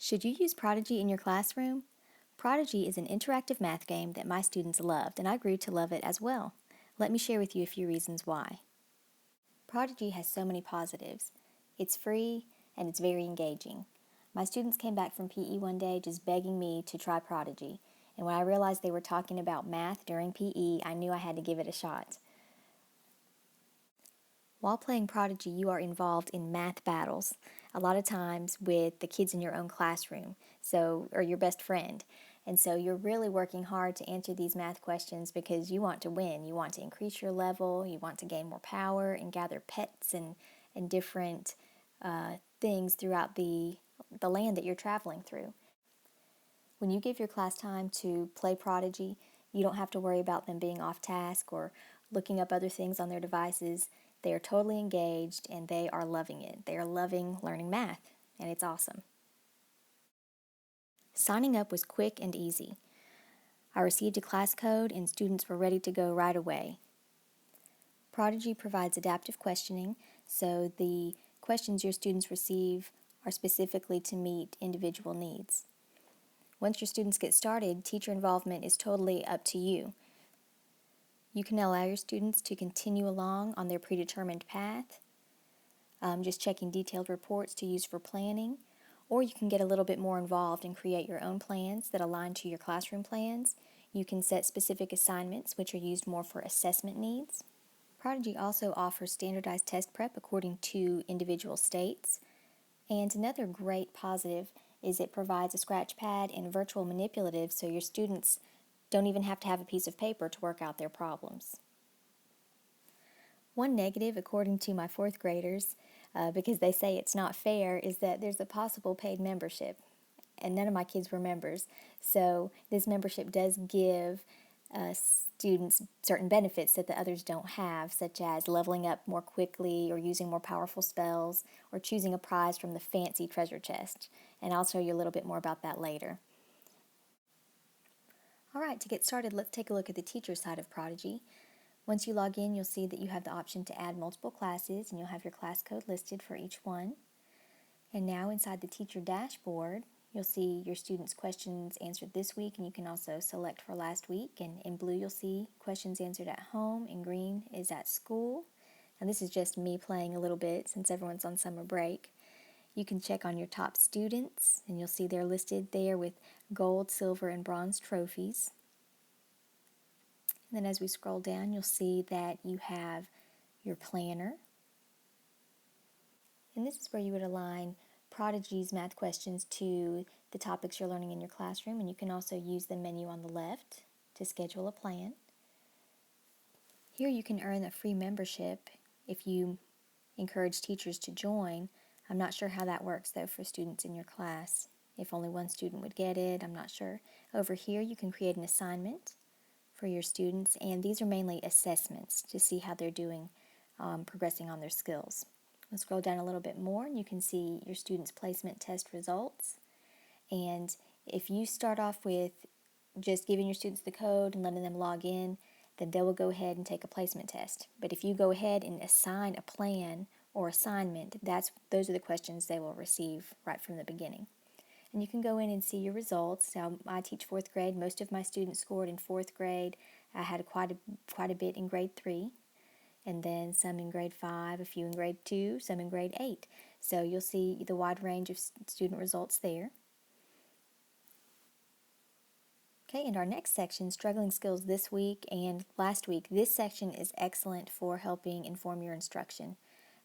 Should you use Prodigy in your classroom? Prodigy is an interactive math game that my students loved, and I grew to love it as well. Let me share with you a few reasons why. Prodigy has so many positives. It's free, and it's very engaging. My students came back from PE one day just begging me to try Prodigy, and when I realized they were talking about math during PE, I knew I had to give it a shot. While playing Prodigy, you are involved in math battles, a lot of times with the kids in your own classroom, or your best friend. And so you're really working hard to answer these math questions because you want to win. You want to increase your level, you want to gain more power and gather pets and different things throughout the land that you're traveling through. When you give your class time to play Prodigy, you don't have to worry about them being off task or looking up other things on their devices. They are totally engaged and they are loving it. They are loving learning math, and it's awesome. Signing up was quick and easy. I received a class code and students were ready to go right away. Prodigy provides adaptive questioning, so the questions your students receive are specifically to meet individual needs. Once your students get started, teacher involvement is totally up to you. You can allow your students to continue along on their predetermined path, just checking detailed reports to use for planning, or you can get a little bit more involved and create your own plans that align to your classroom plans. You can set specific assignments, which are used more for assessment needs. Prodigy also offers standardized test prep according to individual states. And another great positive is it provides a scratch pad and virtual manipulatives so your students don't even have to have a piece of paper to work out their problems. One negative, according to my fourth graders, because they say it's not fair, is that there's a possible paid membership. And none of my kids were members. So this membership does give students certain benefits that the others don't have, such as leveling up more quickly or using more powerful spells or choosing a prize from the fancy treasure chest. And I'll show you a little bit more about that later. Alright, to get started, let's take a look at the teacher side of Prodigy. Once you log in, you'll see that you have the option to add multiple classes, and you'll have your class code listed for each one. And now inside the teacher dashboard, you'll see your students' questions answered this week, and you can also select for last week. And in blue, you'll see questions answered at home, and green is at school. And this is just me playing a little bit since everyone's on summer break. You can check on your top students, and you'll see they're listed there with gold, silver, and bronze trophies. And then as we scroll down, you'll see that you have your planner. And this is where you would align Prodigy's math questions to the topics you're learning in your classroom, and you can also use the menu on the left to schedule a plan. Here you can earn a free membership if you encourage teachers to join. I'm not sure how that works though for students in your class. If only one student would get it, I'm not sure. Over here you can create an assignment for your students, and these are mainly assessments to see how they're doing, progressing on their skills. Let's scroll down a little bit more and you can see your students' placement test results. And if you start off with just giving your students the code and letting them log in, then they will go ahead and take a placement test. But if you go ahead and assign a plan or assignment, those are the questions they will receive right from the beginning. And you can go in and see your results. Now, I teach fourth grade. Most of my students scored in fourth grade. I had quite a bit in grade 3. And then some in grade 5, a few in grade 2, some in grade 8. So you'll see the wide range of student results there. Okay, and our next section, Struggling Skills this week and last week. This section is excellent for helping inform your instruction.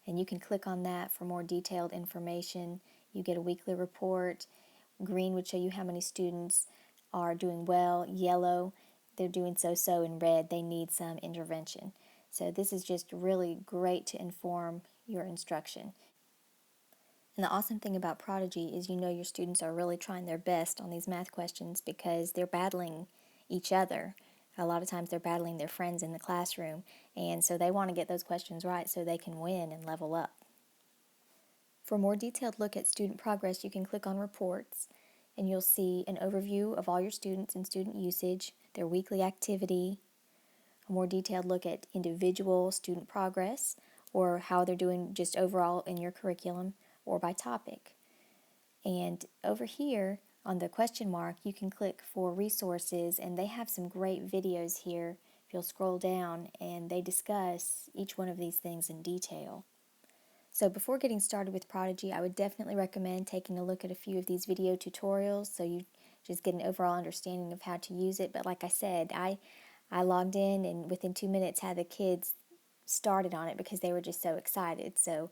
And you can click on that for more detailed information. You get a weekly report. Green would show you how many students are doing well. Yellow, they're doing so-so. And red, they need some intervention. So this is just really great to inform your instruction. And the awesome thing about Prodigy is you know your students are really trying their best on these math questions because they're battling each other. A lot of times they're battling their friends in the classroom, and so they want to get those questions right so they can win and level up. For a more detailed look at student progress, you can click on Reports, and you'll see an overview of all your students and student usage, their weekly activity, a more detailed look at individual student progress, or how they're doing just overall in your curriculum, or by topic. And over here on the question mark, you can click for resources, and they have some great videos here. If you'll scroll down, and they discuss each one of these things in detail. So before getting started with Prodigy, I would definitely recommend taking a look at a few of these video tutorials so you just get an overall understanding of how to use it. But like I said, I logged in and within 2 minutes had the kids started on it because they were just so excited. So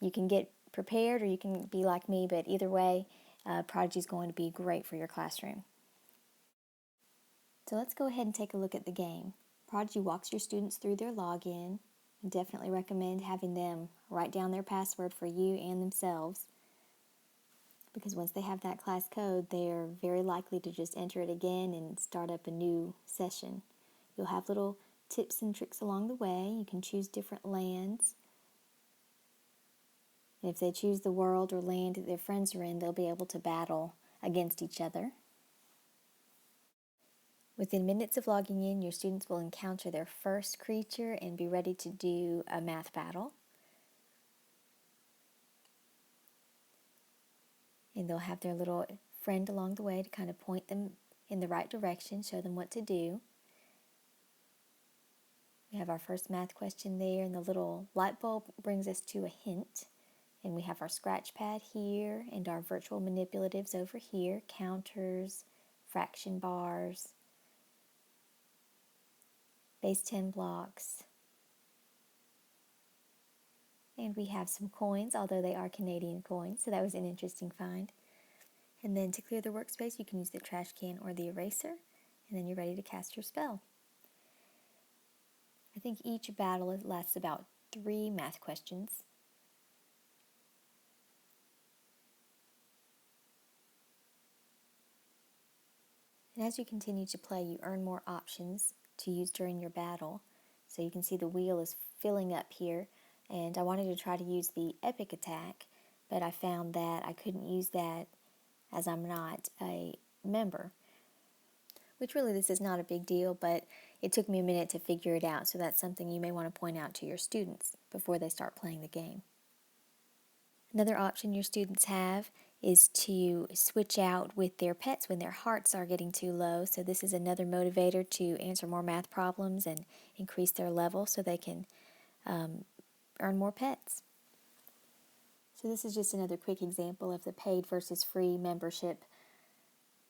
you can get prepared or you can be like me, but either way, Prodigy is going to be great for your classroom. So let's go ahead and take a look at the game. Prodigy walks your students through their login. I definitely recommend having them write down their password for you and themselves, because once they have that class code, they're very likely to just enter it again and start up a new session. You'll have little tips and tricks along the way. You can choose different lands. And if they choose the world or land that their friends are in, they'll be able to battle against each other. Within minutes of logging in, your students will encounter their first creature and be ready to do a math battle. And they'll have their little friend along the way to kind of point them in the right direction, show them what to do. We have our first math question there, and the little light bulb brings us to a hint. And we have our scratch pad here and our virtual manipulatives over here, counters, fraction bars, base 10 blocks. And we have some coins, although they are Canadian coins, so that was an interesting find. And then to clear the workspace, you can use the trash can or the eraser, and then you're ready to cast your spell. I think each battle lasts about 3 math questions. And as you continue to play, you earn more options to use during your battle. So you can see the wheel is filling up here, and I wanted to try to use the epic attack, but I found that I couldn't use that as I'm not a member. Which really, this is not a big deal, but it took me a minute to figure it out, so that's something you may want to point out to your students before they start playing the game. Another option your students have is to switch out with their pets when their hearts are getting too low. So this is another motivator to answer more math problems and increase their level so they can earn more pets. So this is just another quick example of the paid versus free membership.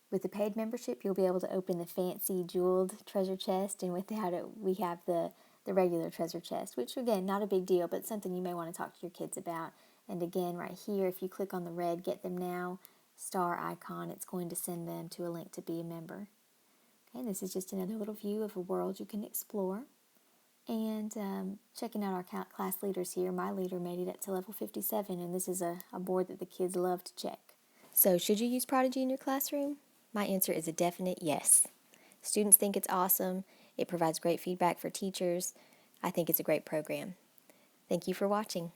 With the paid membership, you'll be able to open the fancy jeweled treasure chest, and without it, we have the regular treasure chest, which again, not a big deal, but something you may want to talk to your kids about. And again, right here, if you click on the red Get Them Now star icon, it's going to send them to a link to be a member. Okay, and this is just another little view of a world you can explore. And checking out our class leaders here, my leader made it up to level 57, and this is a board that the kids love to check. So should you use Prodigy in your classroom? My answer is a definite yes. Students think it's awesome. It provides great feedback for teachers. I think it's a great program. Thank you for watching.